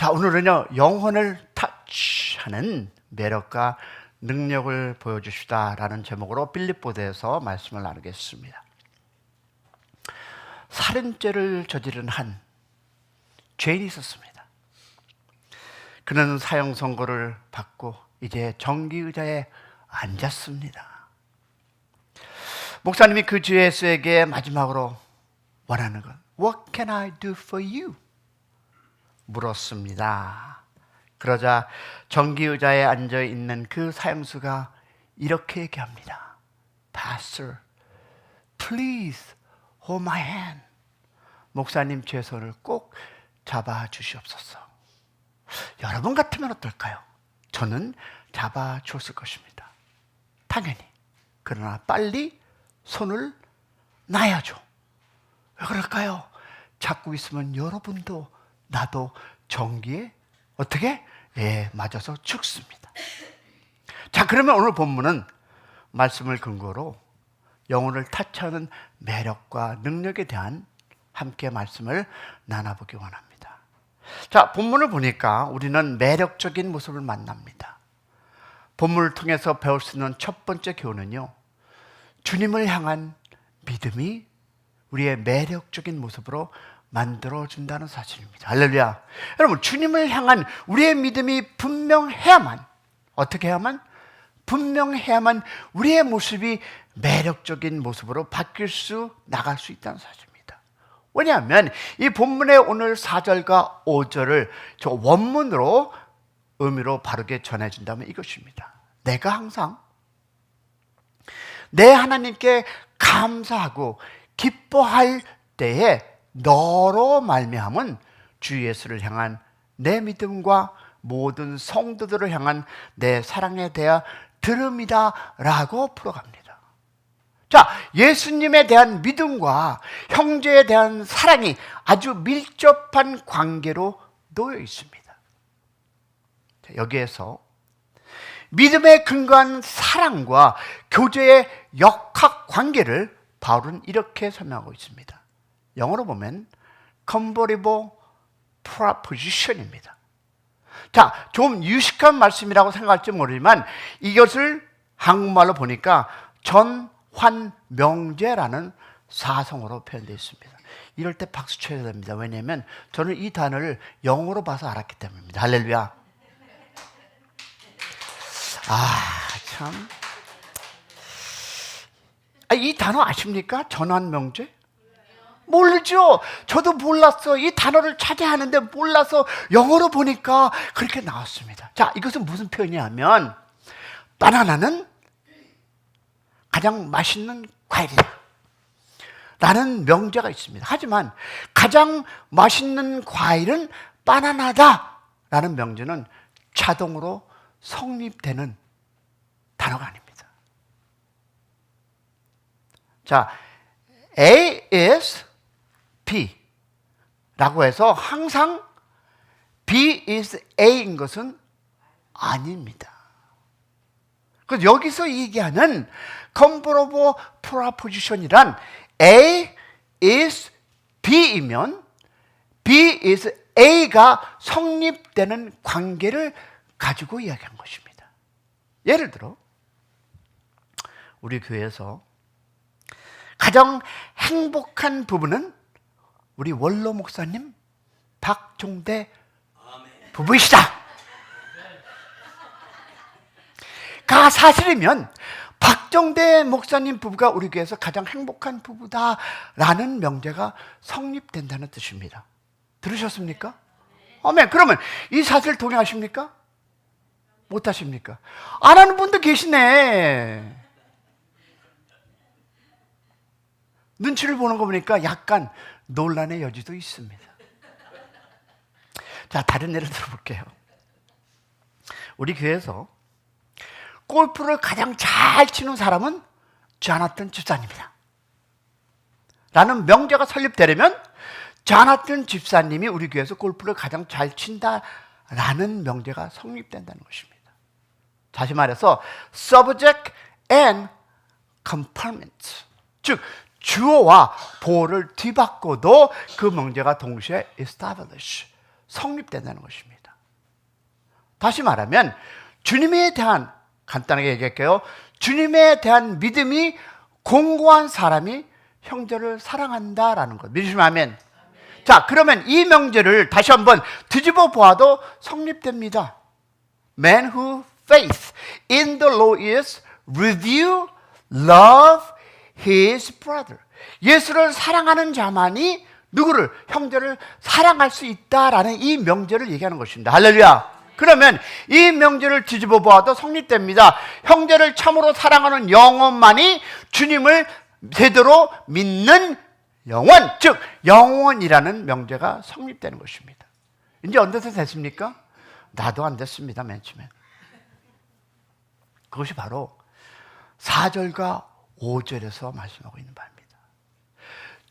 자, 오늘은요, 영혼을 터치하는 매력과 능력을 보여주시다라는 제목으로 빌립보서에서 말씀을 나누겠습니다. 살인죄를 저지른 한 죄인이 있었습니다. 그는 사형 선고를 받고 이제 정기의자에 앉았습니다. 목사님이 그 주 예수에게 마지막으로 원하는 건 What can I do for you? 물었습니다. 그러자 정기의자에 앉아있는 그 사형수가 이렇게 얘기합니다. Pastor, please hold my hand. 목사님 제 손을 꼭 잡아주시옵소서. 여러분 같으면 어떨까요? 저는 잡아줬을 것입니다. 당연히. 그러나 빨리 손을 놔야죠. 왜 그럴까요? 잡고 있으면 여러분도 나도 정기에 어떻게? 맞아서 죽습니다. 자, 그러면 오늘 본문은 말씀을 근거로 영혼을 타치하는 매력과 능력에 대한 함께 말씀을 나눠보기 원합니다. 자, 본문을 보니까 우리는 매력적인 모습을 만납니다. 본문을 통해서 배울 수 있는 첫 번째 교훈은요, 주님을 향한 믿음이 우리의 매력적인 모습으로 만들어준다는 사실입니다. 할렐루야. 여러분, 주님을 향한 우리의 믿음이 분명해야만, 어떻게 해야만? 분명해야만 우리의 모습이 매력적인 모습으로 바뀔 수, 나갈 수 있다는 사실입니다. 왜냐하면 이 본문의 오늘 4절과 5절을 저 원문으로 의미로 바르게 전해준다면 이것입니다. 내가 항상 내 하나님께 감사하고 기뻐할 때에 너로 말미암은 주 예수를 향한 내 믿음과 모든 성도들을 향한 내 사랑에 대하 들음이다 라고 풀어갑니다. 자, 예수님에 대한 믿음과 형제에 대한 사랑이 아주 밀접한 관계로 놓여 있습니다. 자, 여기에서 믿음에 근거한 사랑과 교제의 역학 관계를 바울은 이렇게 설명하고 있습니다. 영어로 보면 convertible proposition입니다. 자, 좀 유식한 말씀이라고 생각할지 모르지만 이것을 한국말로 보니까 전환명제라는 사성어로 표현되어 있습니다. 이럴 때 박수 쳐야 됩니다. 왜냐하면 저는 이 단어를 영어로 봐서 알았기 때문입니다. 할렐루야. 참. 이 단어 아십니까? 전환명제? 모르죠. 저도 몰랐어. 이 단어를 찾아야 하는데 몰라서 영어로 보니까 그렇게 나왔습니다. 자, 이것은 무슨 표현이냐면 바나나는 가장 맛있는 과일이다 라는 명제가 있습니다. 하지만 가장 맛있는 과일은 바나나다 라는 명제는 자동으로 성립되는 단어가 아닙니다. 자, A is B 라고 해서 항상 B is A인 것은 아닙니다. 그래서 여기서 얘기하는 convertible proposition이란 A is B이면 B is A가 성립되는 관계를 가지고 이야기한 것입니다. 예를 들어 우리 교회에서 가장 행복한 부부는 우리 원로 목사님 박종대 부부이시다. 가 사실이면 박종대 목사님 부부가 우리 교회에서 가장 행복한 부부다라는 명제가 성립된다는 뜻입니다. 들으셨습니까? 아멘. 그러면 이 사실 동의하십니까? 못하십니까? 안 하는 분도 계시네. 눈치를 보는 거 보니까 약간 논란의 여지도 있습니다. 자, 다른 예를 들어볼게요. 우리 교회에서 골프를 가장 잘 치는 사람은 조나탄 집사님이다 라는 명제가 설립되려면 조나탄 집사님이 우리 교회에서 골프를 가장 잘 친다라는 명제가 성립된다는 것입니다. 다시 말해서 subject and complement, 즉 주어와 보어를 뒤바꿔도 그 명제가 동시에 establish, 성립된다는 것입니다. 다시 말하면 주님에 대한, 간단하게 얘기할게요. 주님에 대한 믿음이 공고한 사람이 형제를 사랑한다라는 것. 믿으시면 아멘. 자, 그러면 이 명제를 다시 한번 뒤집어 보아도 성립됩니다. Man who faith in the law is reveal love his brother. 예수를 사랑하는 자만이 누구를? 형제를 사랑할 수 있다라는 이 명제를 얘기하는 것입니다. 할렐루야. 그러면 이 명제를 뒤집어 보아도 성립됩니다. 형제를 참으로 사랑하는 영혼만이 주님을 제대로 믿는 영혼, 즉 영혼이라는 명제가 성립되는 것입니다. 이제 언제서 됐습니까? 나도 안 됐습니다. 맨 처음에. 그것이 바로 4절과 5절에서 말씀하고 있는 바입니다.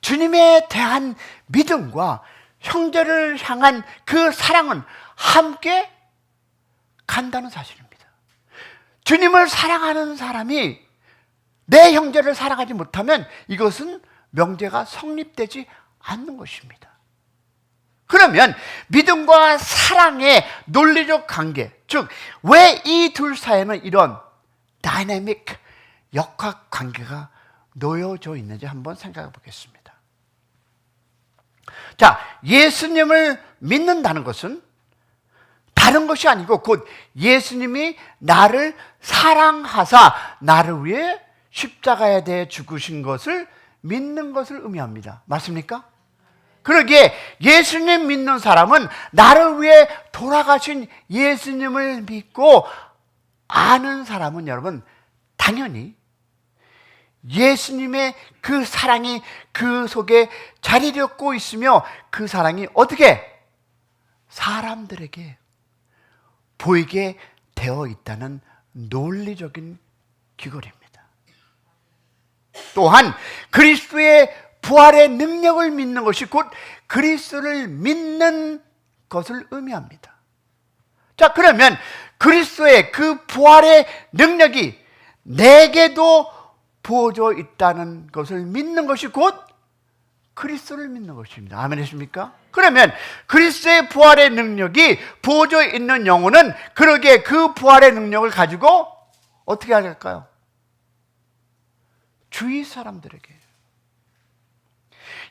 주님에 대한 믿음과 형제를 향한 그 사랑은 함께 간다는 사실입니다. 주님을 사랑하는 사람이 내 형제를 사랑하지 못하면 이것은 명제가 성립되지 않는 것입니다. 그러면 믿음과 사랑의 논리적 관계, 즉 왜 이 둘 사이에는 이런 다이내믹 역학 관계가 놓여져 있는지 한번 생각해 보겠습니다. 자, 예수님을 믿는다는 것은 다른 것이 아니고 곧 예수님이 나를 사랑하사 나를 위해 십자가에 대해 죽으신 것을 믿는 것을 의미합니다. 맞습니까? 그러기에 예수님 믿는 사람은 나를 위해 돌아가신 예수님을 믿고 아는 사람은 여러분 당연히 예수님의 그 사랑이 그 속에 자리 잡고 있으며 그 사랑이 어떻게 사람들에게 보이게 되어 있다는 논리적인 귀결입니다. 또한 그리스도의 부활의 능력을 믿는 것이 곧 그리스도를 믿는 것을 의미합니다. 자, 그러면 그리스도의 그 부활의 능력이 내게도 부어져 있다는 것을 믿는 것이 곧 그리스도를 믿는 것입니다. 아멘이십니까? 그러면 그리스도의 부활의 능력이 부어져 있는 영혼은 그러기에 그 부활의 능력을 가지고 어떻게 할까요? 주위 사람들에게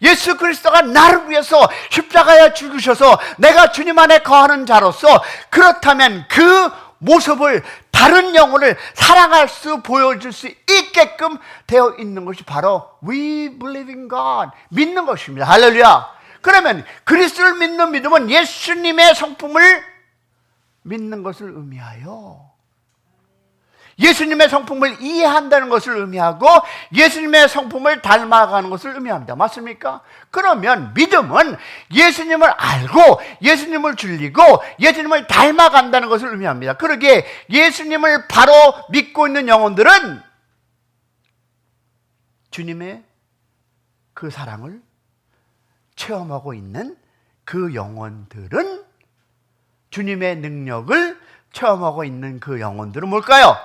예수 그리스도가 나를 위해서 십자가에 죽으셔서 내가 주님 안에 거하는 자로서 그렇다면 그 모습을 다른 영혼을 사랑할 수 보여줄 수 있게끔 되어 있는 것이 바로 We believe in God 믿는 것입니다. 할렐루야. 그러면 그리스도를 믿는 믿음은 예수님의 성품을 믿는 것을 의미하여 예수님의 성품을 이해한다는 것을 의미하고 예수님의 성품을 닮아가는 것을 의미합니다. 맞습니까? 그러면 믿음은 예수님을 알고 예수님을 즐기고 예수님을 닮아간다는 것을 의미합니다. 그러기에 예수님을 바로 믿고 있는 영혼들은 주님의 그 사랑을 체험하고 있는 그 영혼들은 주님의 능력을 체험하고 있는 그 영혼들은 뭘까요?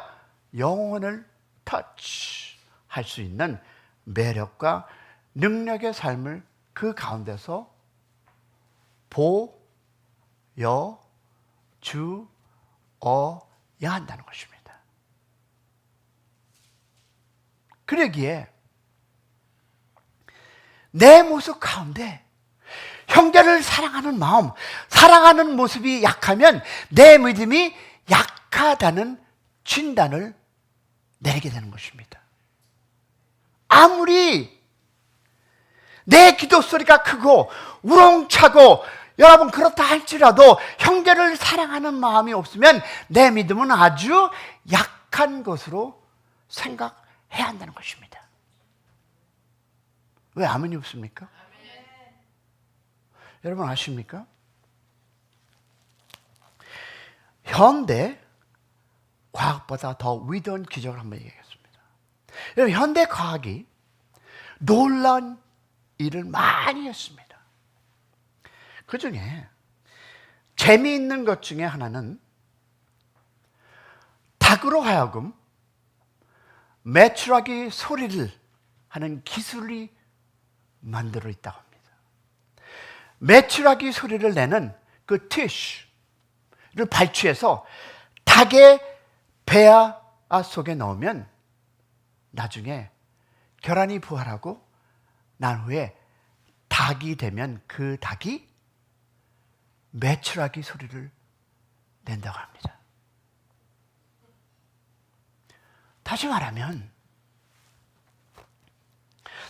영혼을 터치할 수 있는 매력과 능력의 삶을 그 가운데서 보여주어야 한다는 것입니다. 그러기에 내 모습 가운데 형제를 사랑하는 마음, 사랑하는 모습이 약하면 내 믿음이 약하다는 진단을 내리게 되는 것입니다. 아무리 내 기도 소리가 크고 우렁차고 여러분 그렇다 할지라도 형제를 사랑하는 마음이 없으면 내 믿음은 아주 약한 것으로 생각해야 한다는 것입니다. 왜 아멘이 없습니까? 여러분 아십니까? 현대 과학보다 더 위대한 기적을 한번 얘기하겠습니다. 여러분 현대 과학이 놀라운 일을 많이 했습니다. 그 중에 재미있는 것 중에 하나는 닭으로 하여금 메추라기 소리를 하는 기술이 만들어 있다고 합니다. 메추라기 소리를 내는 그 티슈를 발취해서 닭의 배아 속에 넣으면 나중에 결함이 부활하고 난 후에 닭이 되면 그 닭이 메추라기 소리를 낸다고 합니다. 다시 말하면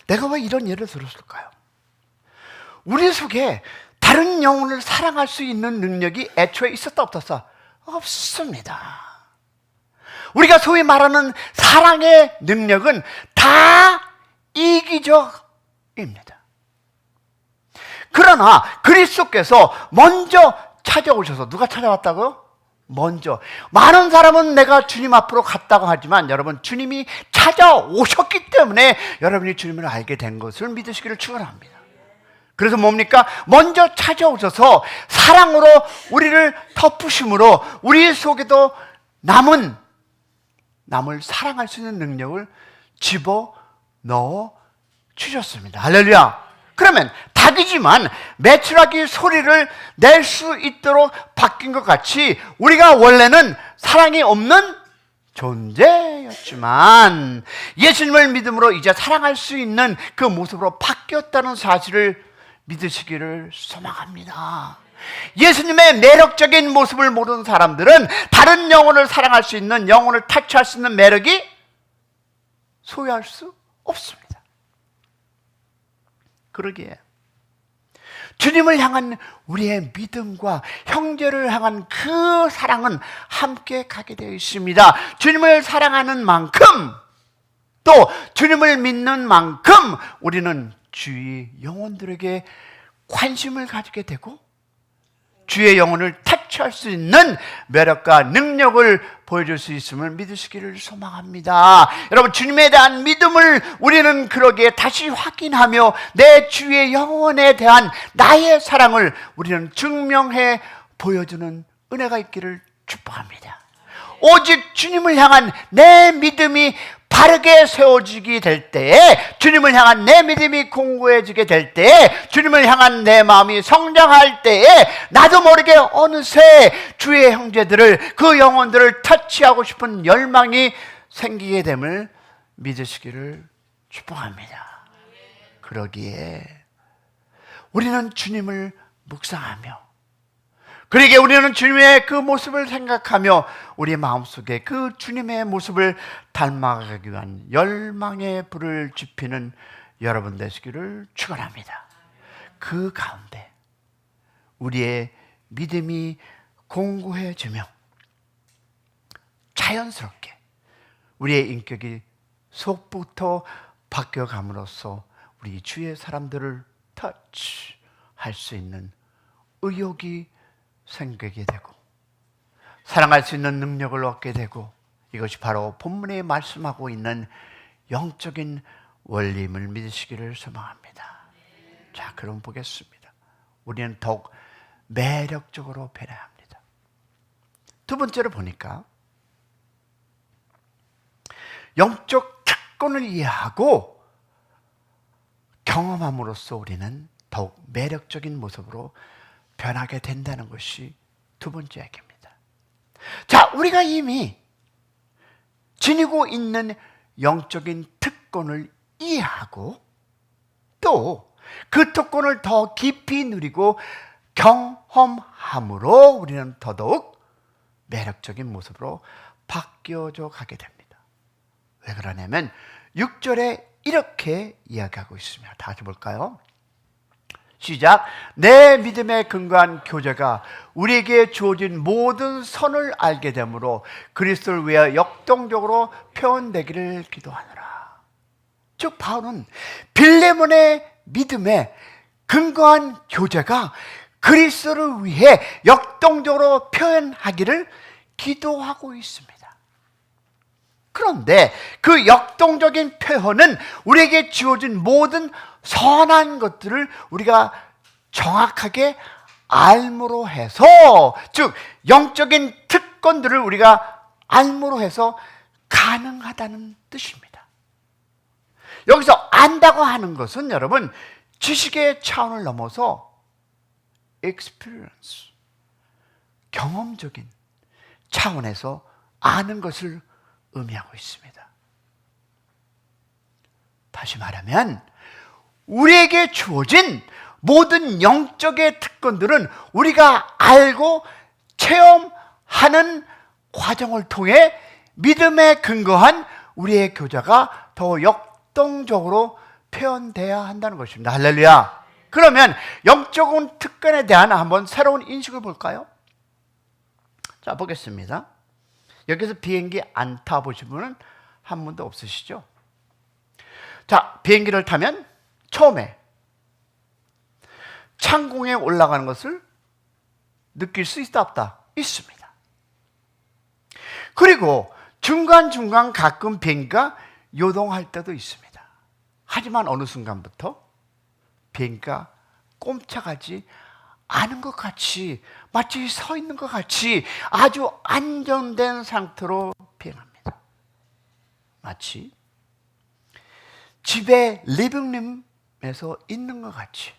내가 왜 이런 예를 들었을까요? 우리 속에 다른 영혼을 사랑할 수 있는 능력이 애초에 있었다 없었어? 없습니다. 우리가 소위 말하는 사랑의 능력은 다 이기적입니다. 그러나 그리스도께서 먼저 찾아오셔서, 누가 찾아왔다고요? 먼저. 많은 사람은 내가 주님 앞으로 갔다고 하지만 여러분, 주님이 찾아오셨기 때문에 여러분이 주님을 알게 된 것을 믿으시기를 축원합니다. 그래서 뭡니까? 먼저 찾아오셔서 사랑으로 우리를 덮으심으로 우리 속에도 남을 사랑할 수 있는 능력을 집어넣어 주셨습니다. 할렐루야. 그러면 닭이지만 메추라기 소리를 낼 수 있도록 바뀐 것 같이 우리가 원래는 사랑이 없는 존재였지만 예수님을 믿음으로 이제 사랑할 수 있는 그 모습으로 바뀌었다는 사실을 믿으시기를 소망합니다. 예수님의 매력적인 모습을 모르는 사람들은 다른 영혼을 사랑할 수 있는, 영혼을 타치할 수 있는 매력이 소유할 수 없습니다. 그러기에 주님을 향한 우리의 믿음과 형제를 향한 그 사랑은 함께 가게 되어 있습니다. 주님을 사랑하는 만큼, 또 주님을 믿는 만큼 우리는 주의 영혼들에게 관심을 가지게 되고 주의 영혼을 터치할 수 있는 매력과 능력을 보여줄 수 있음을 믿으시기를 소망합니다. 여러분, 주님에 대한 믿음을 우리는 그러기에 다시 확인하며 내 주의 영혼에 대한 나의 사랑을 우리는 증명해 보여주는 은혜가 있기를 축복합니다. 오직 주님을 향한 내 믿음이 바르게 세워지게 될 때에, 주님을 향한 내 믿음이 공고해지게 될 때에, 주님을 향한 내 마음이 성장할 때에 나도 모르게 어느새 주의 형제들을, 그 영혼들을 터치하고 싶은 열망이 생기게 됨을 믿으시기를 축복합니다. 그러기에 우리는 주님을 묵상하며, 그러기에 우리는 주님의 그 모습을 생각하며 우리 마음속에 그 주님의 모습을 닮아가기 위한 열망의 불을 지피는 여러분 되시기를 축원합니다. 그 가운데 우리의 믿음이 공고해지며 자연스럽게 우리의 인격이 속부터 바뀌어감으로써 우리 주의 사람들을 터치할 수 있는 의욕이 생기게 되고 사랑할 수 있는 능력을 얻게 되고, 이것이 바로 본문에 말씀하고 있는 영적인 원리임을 믿으시기를 소망합니다. 자, 그럼 보겠습니다. 우리는 더욱 매력적으로 변해야 합니다. 두 번째로 보니까 영적 특권을 이해하고 경험함으로써 우리는 더욱 매력적인 모습으로 변하게 된다는 것이 두 번째 얘기입니다. 자, 우리가 이미 지니고 있는 영적인 특권을 이해하고 또 그 특권을 더 깊이 누리고 경험함으로 우리는 더더욱 매력적인 모습으로 바뀌어져 가게 됩니다. 왜 그러냐면 6절에 이렇게 이야기하고 있습니다. 다시 볼까요? 시작. 내 믿음에 근거한 교제가 우리에게 주어진 모든 선을 알게 되므로 그리스도를 위하여 역동적으로 표현되기를 기도하노라. 즉 바울은 빌레몬의 믿음에 근거한 교제가 그리스도를 위해 역동적으로 표현하기를 기도하고 있습니다. 그런데 그 역동적인 표현은 우리에게 주어진 모든 선한 것들을 우리가 정확하게 알므로 해서, 즉 영적인 특권들을 우리가 알므로 해서 가능하다는 뜻입니다. 여기서 안다고 하는 것은 여러분 지식의 차원을 넘어서 experience, 경험적인 차원에서 아는 것을 의미하고 있습니다. 다시 말하면 우리에게 주어진 모든 영적의 특권들은 우리가 알고 체험하는 과정을 통해 믿음에 근거한 우리의 교제가 더 역동적으로 표현돼야 한다는 것입니다. 할렐루야. 그러면 영적인 특권에 대한 한번 새로운 인식을 볼까요? 자, 보겠습니다. 여기서 비행기 안 타보신 분은 한 분도 없으시죠? 자, 비행기를 타면 처음에 창공에 올라가는 것을 느낄 수 있다 없다? 있습니다. 그리고 중간중간 가끔 비행기가 요동할 때도 있습니다. 하지만 어느 순간부터 비행기가 꼼짝하지 않은 것 같이, 마치 서 있는 것 같이 아주 안정된 상태로 비행합니다. 마치 집의 리빙룸에서 있는 것 같이,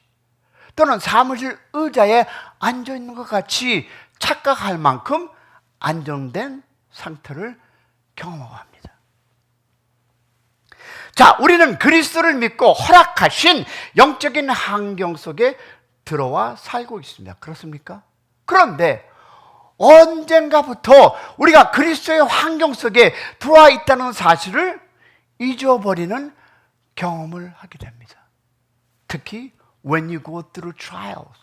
또는 사무실 의자에 앉아 있는 것 같이 착각할 만큼 안정된 상태를 경험하고 합니다. 자, 우리는 그리스도를 믿고 허락하신 영적인 환경 속에 들어와 살고 있습니다. 그렇습니까? 그런데 언젠가부터 우리가 그리스도의 환경 속에 들어와 있다는 사실을 잊어버리는 경험을 하게 됩니다. 특히 when you go through trials,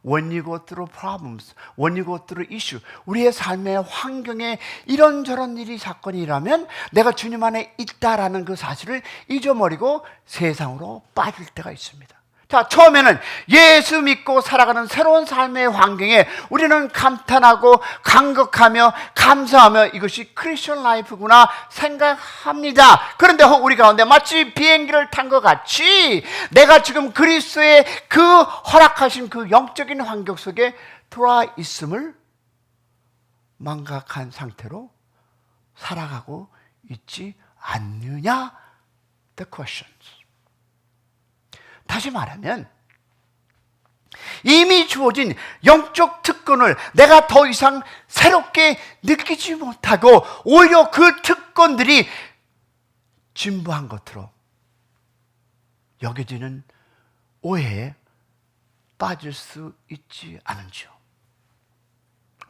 when you go through problems, when you go through issue, 우리의 삶의 환경에 이런저런 일이 사건이 일어나면 내가 주님 안에 있다라는 그 사실을 잊어버리고 세상으로 빠질 때가 있습니다. 자, 처음에는 예수 믿고 살아가는 새로운 삶의 환경에 우리는 감탄하고 감격하며 감사하며 이것이 크리스천 라이프구나 생각합니다. 그런데 우리 가운데 마치 비행기를 탄 것 같이 내가 지금 그리스도의 그 허락하신 그 영적인 환경 속에 들어와 있음을 망각한 상태로 살아가고 있지 않느냐? The questions. 다시 말하면 이미 주어진 영적 특권을 내가 더 이상 새롭게 느끼지 못하고 오히려 그 특권들이 진부한 것으로 여겨지는 오해에 빠질 수 있지 않은지요.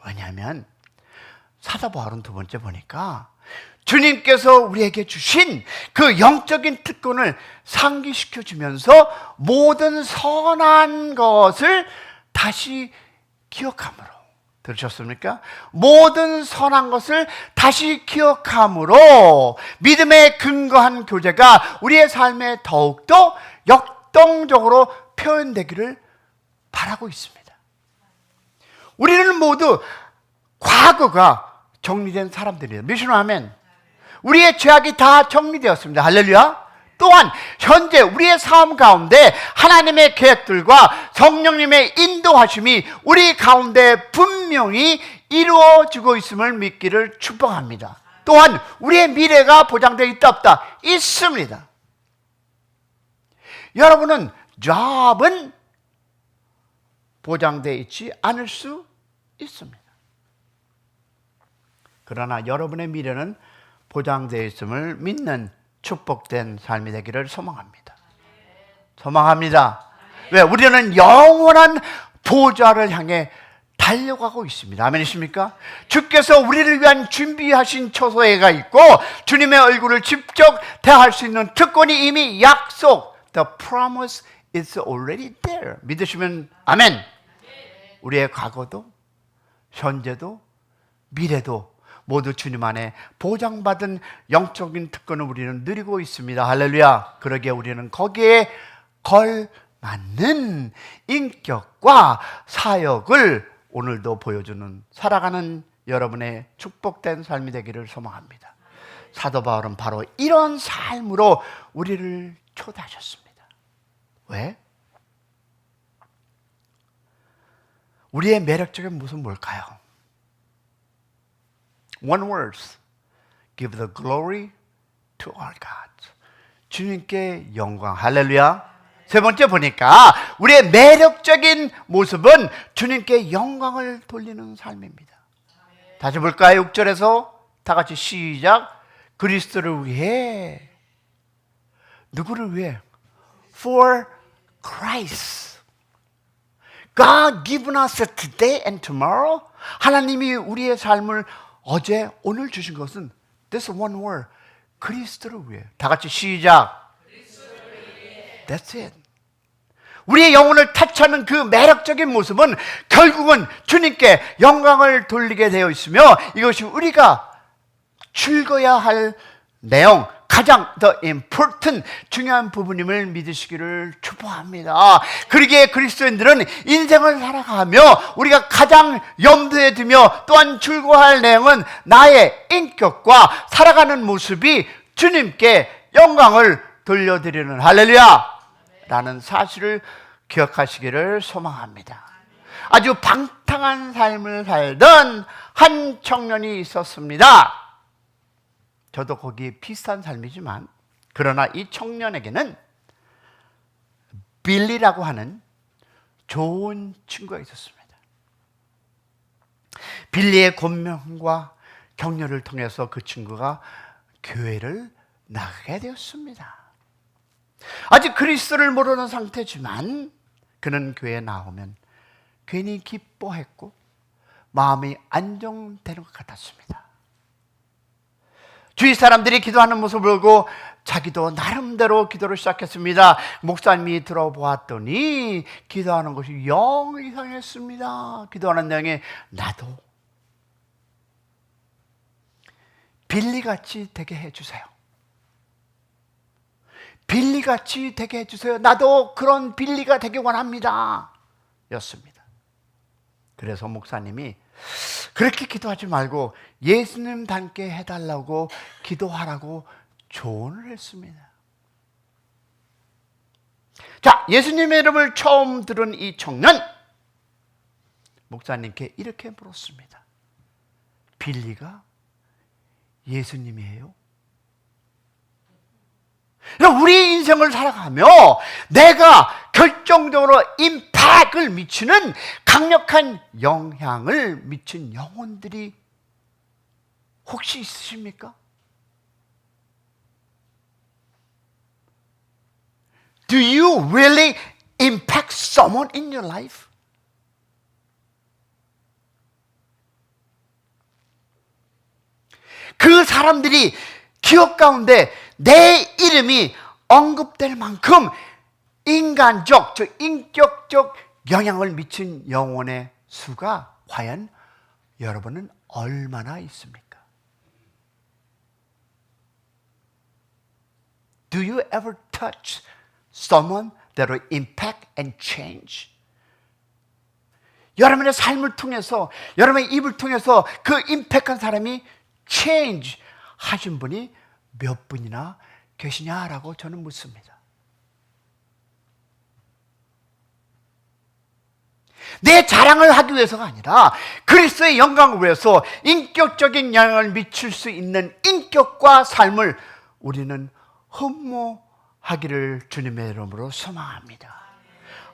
왜냐하면 사도 바울은 두 번째 보니까 주님께서 우리에게 주신 그 영적인 특권을 상기시켜 주면서 모든 선한 것을 다시 기억함으로, 들으셨습니까? 모든 선한 것을 다시 기억함으로 믿음에 근거한 교제가 우리의 삶에 더욱더 역동적으로 표현되기를 바라고 있습니다. 우리는 모두 과거가 정리된 사람들이에요. 미션 아멘. 우리의 죄악이 다 정리되었습니다. 할렐루야. 또한 현재 우리의 삶 가운데 하나님의 계획들과 성령님의 인도하심이 우리 가운데 분명히 이루어지고 있음을 믿기를 축복합니다. 또한 우리의 미래가 보장되어 있다 없다? 있습니다. 여러분은 잡은 보장되어 있지 않을 수 있습니다. 그러나 여러분의 미래는 보장되어 있음을 믿는 축복된 삶이 되기를 소망합니다. 소망합니다. 왜? 우리는 영원한 보좌를 향해 달려가고 있습니다. 아멘이십니까? 주께서 우리를 위한 준비하신 처소에가 있고 주님의 얼굴을 직접 대할 수 있는 특권이 이미 약속, the promise is already there. 믿으시면 아멘. 우리의 과거도 현재도 미래도 모두 주님 안에 보장받은 영적인 특권을 우리는 누리고 있습니다. 할렐루야. 그러기에 우리는 거기에 걸맞는 인격과 사역을 오늘도 보여주는 살아가는 여러분의 축복된 삶이 되기를 소망합니다. 사도 바울은 바로 이런 삶으로 우리를 초대하셨습니다. 왜? 우리의 매력적인 모습은 뭘까요? One word, give the glory to our God. 주님께 영광, 할렐루야. 세 번째 보니까 우리의 매력적인 모습은 주님께 영광을 돌리는 삶입니다. 다시 볼까요? 6절에서 다 같이 시작. 그리스도를 위해. 누구를 위해? For Christ. God given us today and tomorrow. 하나님이 우리의 삶을 어제 오늘 주신 것은 this one word. 그리스도를 위해. 다 같이 시작. That's it. 우리의 영혼을 타치하는 그 매력적인 모습은 결국은 주님께 영광을 돌리게 되어 있으며 이것이 우리가 즐거야 할 내용, 가장 더 important 중요한 부분임을 믿으시기를 축복합니다. 그러기에 그리스도인들은 인생을 살아가며 우리가 가장 염두에 두며 또한 즐거워할 내용은 나의 인격과 살아가는 모습이 주님께 영광을 돌려드리는 할렐루야 라는 사실을 기억하시기를 소망합니다. 아주 방탕한 삶을 살던 한 청년이 있었습니다. 저도 거기 비슷한 삶이지만 그러나 이 청년에게는 빌리라고 하는 좋은 친구가 있었습니다. 빌리의 권면과 격려를 통해서 그 친구가 교회를 나가게 되었습니다. 아직 그리스도를 모르는 상태지만 그는 교회에 나오면 괜히 기뻐했고 마음이 안정되는 것 같았습니다. 주위 사람들이 기도하는 모습을 보고 자기도 나름대로 기도를 시작했습니다. 목사님이 들어보았더니 기도하는 것이 영 이상했습니다. 기도하는 내용에 나도 빌리같이 되게 해주세요. 빌리같이 되게 해주세요. 나도 그런 빌리가 되기 원합니다. 였습니다. 그래서 목사님이 그렇게 기도하지 말고 예수님 닮게 해달라고 기도하라고 조언을 했습니다. 자, 예수님의 이름을 처음 들은 이 청년, 목사님께 이렇게 물었습니다. 빌리가 예수님이에요? 우리 인생을 살아가며 내가 결정적으로 임팩을 미치는 강력한 영향을 미친 영혼들이 혹시 있으십니까? Do you really impact someone in your life? 그 사람들이 기억 가운데 내 이름이 언급될 만큼 인간적, 인격적 영향을 미친 영혼의 수가 과연 여러분은 얼마나 있습니까? Do you ever touch someone that will impact and change? 여러분의 삶을 통해서, 여러분의 입을 통해서 그 임팩한 사람이 change 하신 분이 몇 분이나 계시냐라고 저는 묻습니다. 내 자랑을 하기 위해서가 아니라 그리스도의 영광을 위해서 인격적인 영향을 미칠 수 있는 인격과 삶을 우리는 흠모하기를 주님의 이름으로 소망합니다.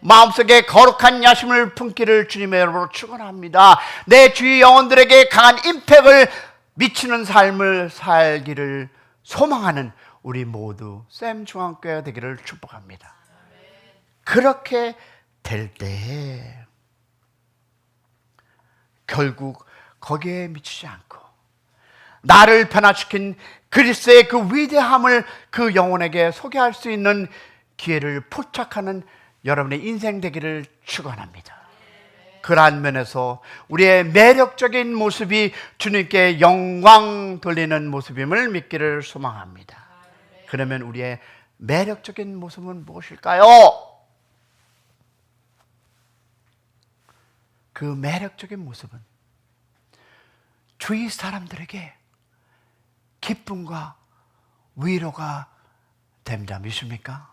마음속에 거룩한 야심을 품기를 주님의 이름으로 축원합니다. 내 주위 영혼들에게 강한 임팩을 미치는 삶을 살기를 소망하는 우리 모두 샘 중앙교회가 되기를 축복합니다. 그렇게 될 때 결국 거기에 미치지 않고 나를 변화시킨 그리스도의 그 위대함을 그 영혼에게 소개할 수 있는 기회를 포착하는 여러분의 인생 되기를 축원합니다. 그러한 면에서 우리의 매력적인 모습이 주님께 영광 돌리는 모습임을 믿기를 소망합니다. 그러면 우리의 매력적인 모습은 무엇일까요? 그 매력적인 모습은 주위 사람들에게 기쁨과 위로가 됩니다. 믿습니까?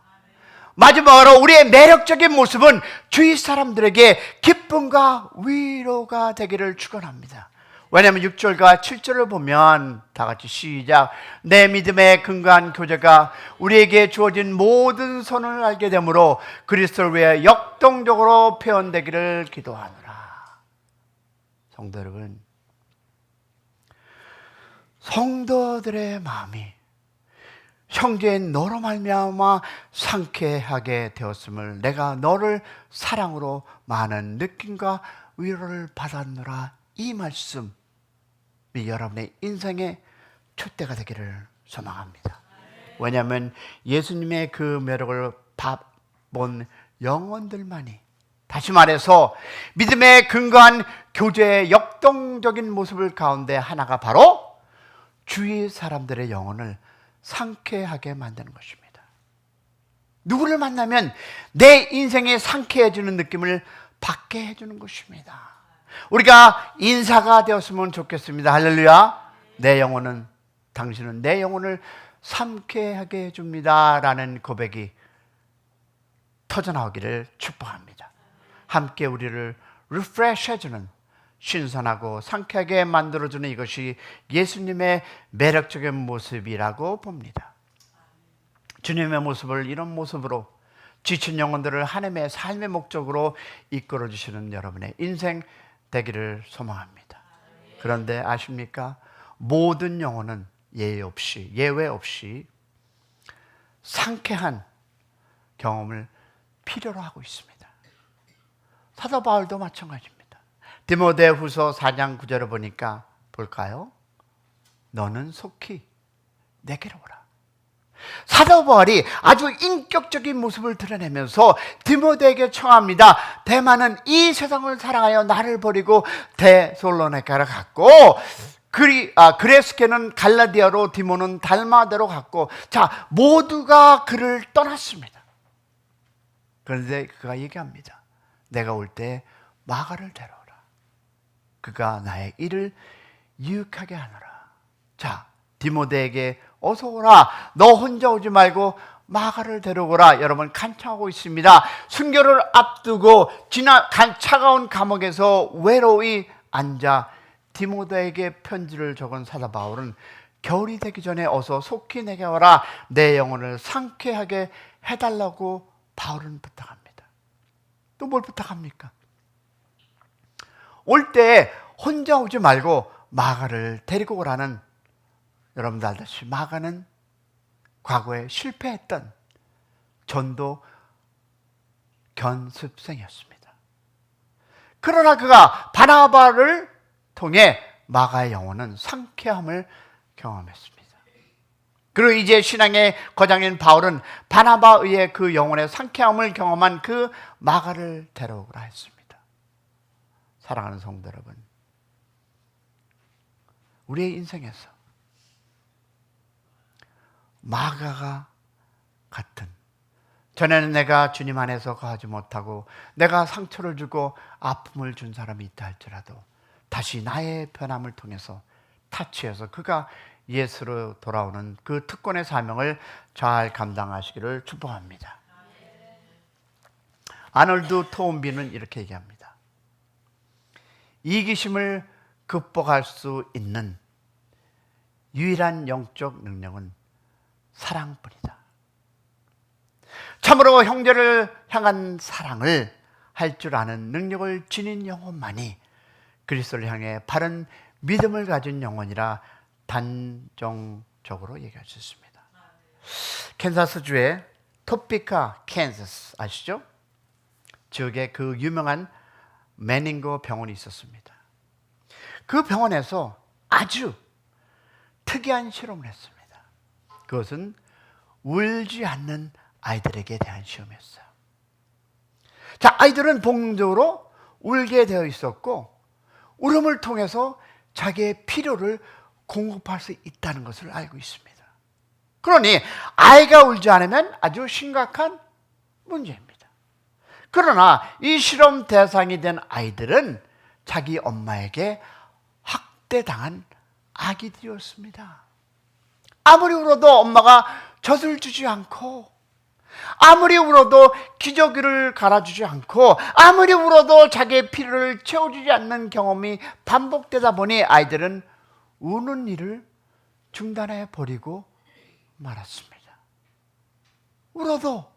마지막으로 우리의 매력적인 모습은 주위 사람들에게 기쁨과 위로가 되기를 축원합니다. 왜냐하면 6절과 7절을 보면 다 같이 시작. 내 믿음에 근거한 교제가 우리에게 주어진 모든 선을 알게 되므로 그리스도를 위해 역동적으로 표현되기를 기도하노라. 성도 여러분, 성도들의 마음이 형제인 너로 말미암아 상쾌하게 되었음을 내가 너를 사랑으로 많은 느낌과 위로를 받았노라. 이 말씀이 여러분의 인생의 촛대가 되기를 소망합니다. 왜냐하면 예수님의 그 매력을 본 영혼들만이, 다시 말해서 믿음에 근거한 교제의 역동적인 모습을 가운데 하나가 바로 주위 사람들의 영혼을 상쾌하게 만드는 것입니다. 누구를 만나면 내 인생에 상쾌해지는 느낌을 받게 해주는 것입니다. 우리가 인사가 되었으면 좋겠습니다. 할렐루야. 내 영혼은, 당신은 내 영혼을 상쾌하게 해줍니다 라는 고백이 터져나오기를 축복합니다. 함께 우리를 리프레시 해주는, 신선하고 상쾌하게 만들어주는 이것이 예수님의 매력적인 모습이라고 봅니다. 주님의 모습을 이런 모습으로 지친 영혼들을 하나님의 삶의 목적으로 이끌어주시는 여러분의 인생 되기를 소망합니다. 그런데 아십니까? 모든 영혼은 예외 없이 상쾌한 경험을 필요로 하고 있습니다. 사도 바울도 마찬가지입니다. 디모데후서 4장 9절을 보니까 볼까요? 너는 속히 내게로 오라. 사도 바울이 아주 인격적인 모습을 드러내면서 디모데에게 청합니다. 대만은 이 세상을 사랑하여 나를 버리고 데살로니가로 갔고, 그레스케는 갈라디아로, 디모는 달마데로 갔고, 자, 모두가 그를 떠났습니다. 그런데 그가 얘기합니다. 내가 올 때 마가를 데려오라. 그가 나의 일을 유익하게 하노라. 자, 디모데에게 어서 오라. 너 혼자 오지 말고 마가를 데려오라. 여러분 간청하고 있습니다. 순교를 앞두고 차가운 감옥에서 외로이 앉아 디모데에게 편지를 적은 사도 바울은 겨울이 되기 전에 어서 속히 내게 와라. 내 영혼을 상쾌하게 해달라고 바울은 부탁합니다. 또 뭘 부탁합니까? 올 때 혼자 오지 말고 마가를 데리고 오라는, 여러분들 알다시피 마가는 과거에 실패했던 전도 견습생이었습니다. 그러나 그가 바나바를 통해 마가의 영혼은 상쾌함을 경험했습니다. 그리고 이제 신앙의 거장인 바울은 바나바에 의해 그 영혼의 상쾌함을 경험한 그 마가를 데려오라 했습니다. 사랑하는 성도 여러분, 우리의 인생에서 마가가 같은, 전에는 내가 주님 안에서 거하지 못하고 내가 상처를 주고 아픔을 준 사람이 있다 할지라도 다시 나의 변함을 통해서 타치해서 그가 예수로 돌아오는 그 특권의 사명을 잘 감당하시기를 축복합니다. 아놀드 토운비는 이렇게 얘기합니다. 이기심을 극복할 수 있는 유일한 영적 능력은 사랑뿐이다. 참으로 형제를 향한 사랑을 할 줄 아는 능력을 지닌 영혼만이 그리스도를 향해 바른 믿음을 가진 영혼이라 단정적으로 얘기할 수 있습니다. 캔자스주의 토피카, 캔자스 아시죠? 지역에 그 유명한 매닝거 병원이 있었습니다. 그 병원에서 아주 특이한 실험을 했습니다. 그것은 울지 않는 아이들에게 대한 시험이었어요. 자, 아이들은 본능적으로 울게 되어 있었고 울음을 통해서 자기의 필요를 공급할 수 있다는 것을 알고 있습니다. 그러니 아이가 울지 않으면 아주 심각한 문제입니다. 그러나 이 실험 대상이 된 아이들은 자기 엄마에게 학대당한 아기들이었습니다. 아무리 울어도 엄마가 젖을 주지 않고 아무리 울어도 기저귀를 갈아주지 않고 아무리 울어도 자기의 필요를 채워주지 않는 경험이 반복되다 보니 아이들은 우는 일을 중단해 버리고 말았습니다. 울어도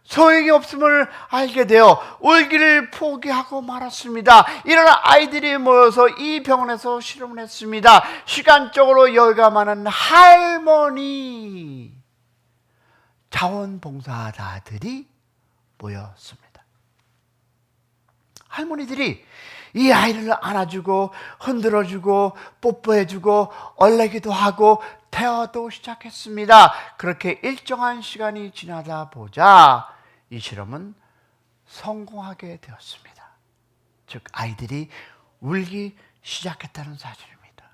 소용이 없음을 알게 되어 울기를 포기하고 말았습니다. 이런 아이들이 모여서 이 병원에서 실험을 했습니다. 시간적으로 여유가 많은 할머니 자원봉사자들이 모였습니다. 할머니들이 이 아이를 안아주고 흔들어주고 뽀뽀해주고 얼레기도 하고 대화도 시작했습니다. 그렇게 일정한 시간이 지나다 보자 이 실험은 성공하게 되었습니다. 즉 아이들이 울기 시작했다는 사실입니다.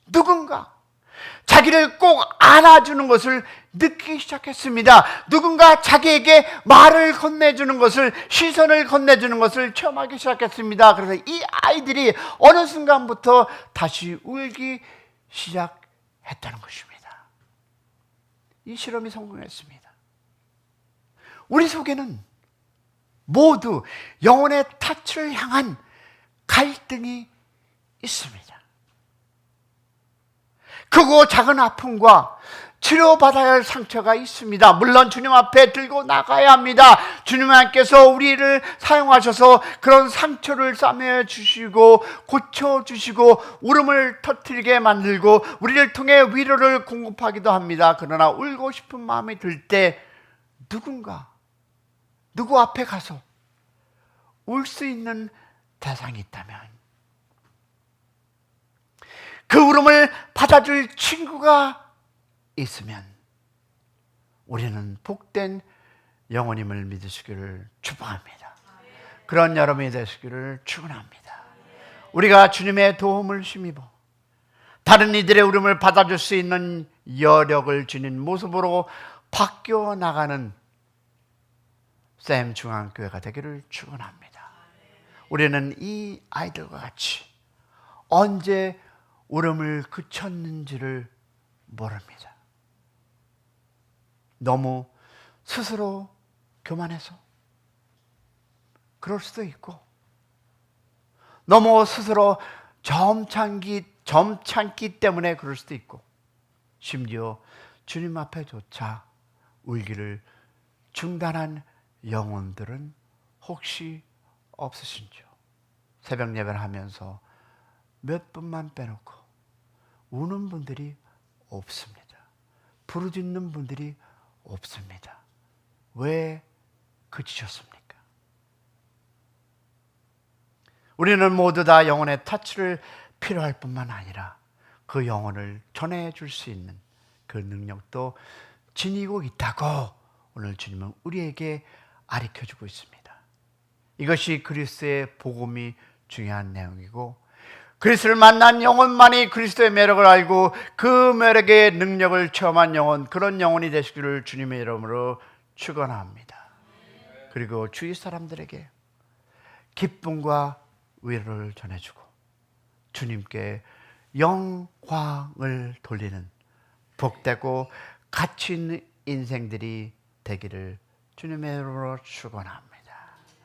누군가 자기를 꼭 안아주는 것을 느끼기 시작했습니다. 누군가 자기에게 말을 건네주는 것을, 시선을 건네주는 것을 체험하기 시작했습니다. 그래서 이 아이들이 어느 순간부터 다시 울기 시작했다는 것입니다. 이 실험이 성공했습니다. 우리 속에는 모두 영혼의 타치를 향한 갈등이 있습니다. 크고 작은 아픔과 치료받아야 할 상처가 있습니다. 물론 주님 앞에 들고 나가야 합니다. 주님께서 우리를 사용하셔서 그런 상처를 싸매어 주시고 고쳐주시고 울음을 터뜨리게 만들고 우리를 통해 위로를 공급하기도 합니다. 그러나 울고 싶은 마음이 들 때 누구 앞에 가서 울 수 있는 대상이 있다면 그 울음을 받아줄 친구가 있으면 우리는 복된 영혼임을 믿으시기를 축복합니다. 그런 여러분이 되시기를 축원합니다. 우리가 주님의 도움을 힘입어 다른 이들의 울음을 받아줄 수 있는 여력을 지닌 모습으로 바뀌어 나가는 샘 중앙교회가 되기를 축원합니다. 우리는 이 아이들과 같이 언제 울음을 그쳤는지를 모릅니다. 너무 스스로 교만해서 그럴 수도 있고 너무 스스로 점잖기 때문에 그럴 수도 있고 심지어 주님 앞에조차 울기를 중단한 영혼들은 혹시 없으신지요? 새벽 예배를 하면서 몇 분만 빼놓고 우는 분들이 없습니다. 부르짖는 분들이 없습니다. 왜 그치셨습니까? 우리는 모두 다 영혼의 터치를 필요할 뿐만 아니라 그 영혼을 전해줄 수 있는 그 능력도 지니고 있다고 오늘 주님은 우리에게 가르쳐주고 있습니다. 이것이 그리스도의 복음이 중요한 내용이고 그리스도를 만난 영혼만이 그리스도의 매력을 알고 그 매력의 능력을 체험한 영혼, 그런 영혼이 되시기를 주님의 이름으로 축원합니다. 그리고 주위 사람들에게 기쁨과 위로를 전해주고 주님께 영광을 돌리는 복되고 가치 있는 인생들이 되기를 주님의 이름으로 축원합니다.